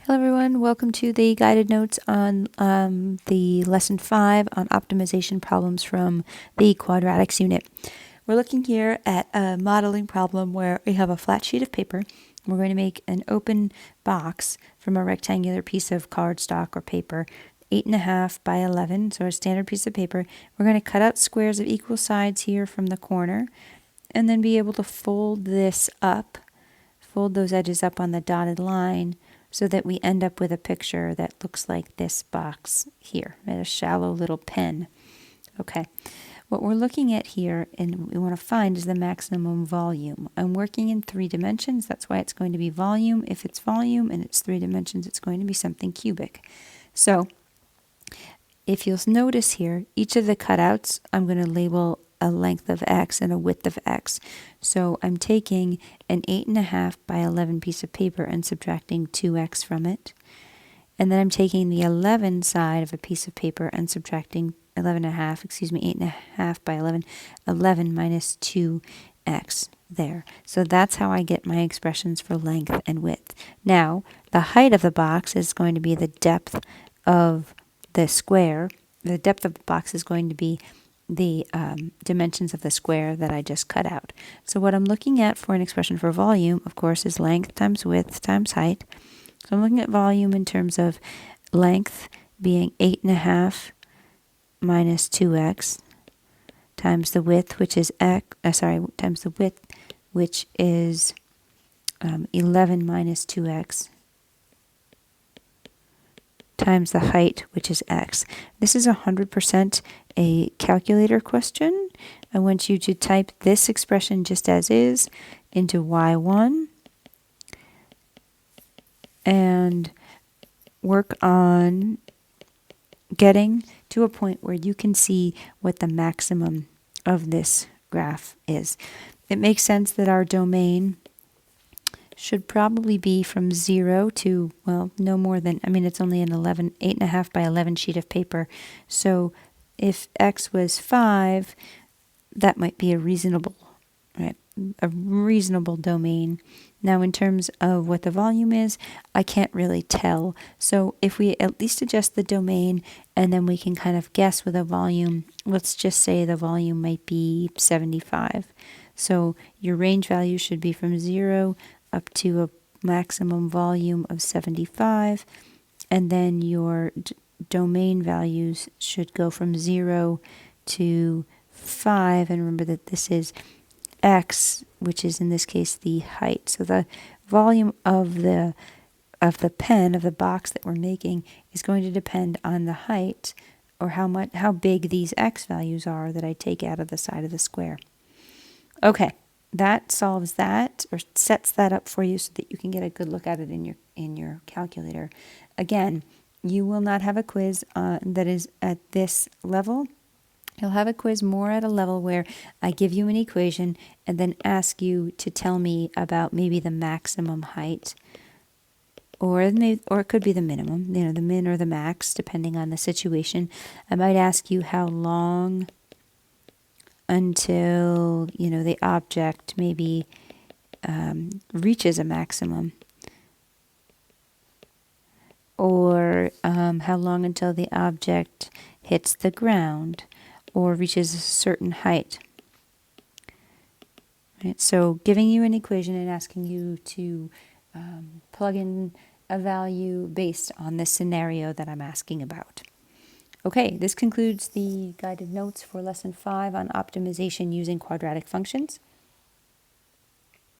Hello everyone, welcome to the guided notes on the lesson 5 on optimization problems from the quadratics unit. We're looking here at a modeling problem where we have a flat sheet of paper. We're going to make an open box from a rectangular piece of cardstock or paper, 8.5 by 11, so a standard piece of paper. We're going to cut out squares of equal sides here from the corner and then be able to fold this up, fold those edges up on the dotted line, so that we end up with a picture that looks like this box here, a shallow little pen. Okay, what we're looking at here and we want to find is the maximum volume. I'm working in 3 dimensions, that's why it's going to be volume. If it's volume and it's 3 dimensions, it's going to be something cubic. So if you'll notice here, each of the cutouts I'm going to label a length of x and a width of x. So I'm taking an 8.5 by 11 piece of paper and subtracting 2x from it. And then I'm taking the 11 side of a piece of paper and subtracting 8.5 by 11, 11 minus 2x there. So that's how I get my expressions for length and width. Now, the height of the box is going to be the depth of the square. The depth of the box is going to be the dimensions of the square that I just cut out. So what I'm looking at for an expression for volume, of course, is length times width times height. So I'm looking at volume in terms of length being 8.5 minus 2x times the width, which is times the width, which is 11 minus 2x times the height, which is x. This is 100% a calculator question. I want you to type this expression just as is into y1 and work on getting to a point where you can see what the maximum of this graph is. It makes sense that our domain should probably be from 0 to, well, no more than, it's only an 8.5 by 11 sheet of paper. So if x was 5, that might be a reasonable domain. Now in terms of what the volume is, I can't really tell. So if we at least adjust the domain and then we can kind of guess with a volume, let's just say the volume might be 75. So your range value should be from 0 up to a maximum volume of 75, and then your domain values should go from 0 to 5, and remember that this is x, which is in this case the height. So the volume of the pen, of the box that we're making, is going to depend on the height, or how big these x values are that I take out of the side of the square. Okay, that solves that, or sets that up for you so that you can get a good look at it in your calculator. Again, you will not have a quiz that is at this level. You'll have a quiz more at a level where I give you an equation and then ask you to tell me about maybe the maximum height, or it could be the minimum, the min or the max, depending on the situation. I might ask you how long until, the object maybe reaches a maximum, or how long until the object hits the ground or reaches a certain height. Right? So giving you an equation and asking you to plug in a value based on the scenario that I'm asking about. Okay, this concludes the guided notes for lesson 5 on optimization using quadratic functions.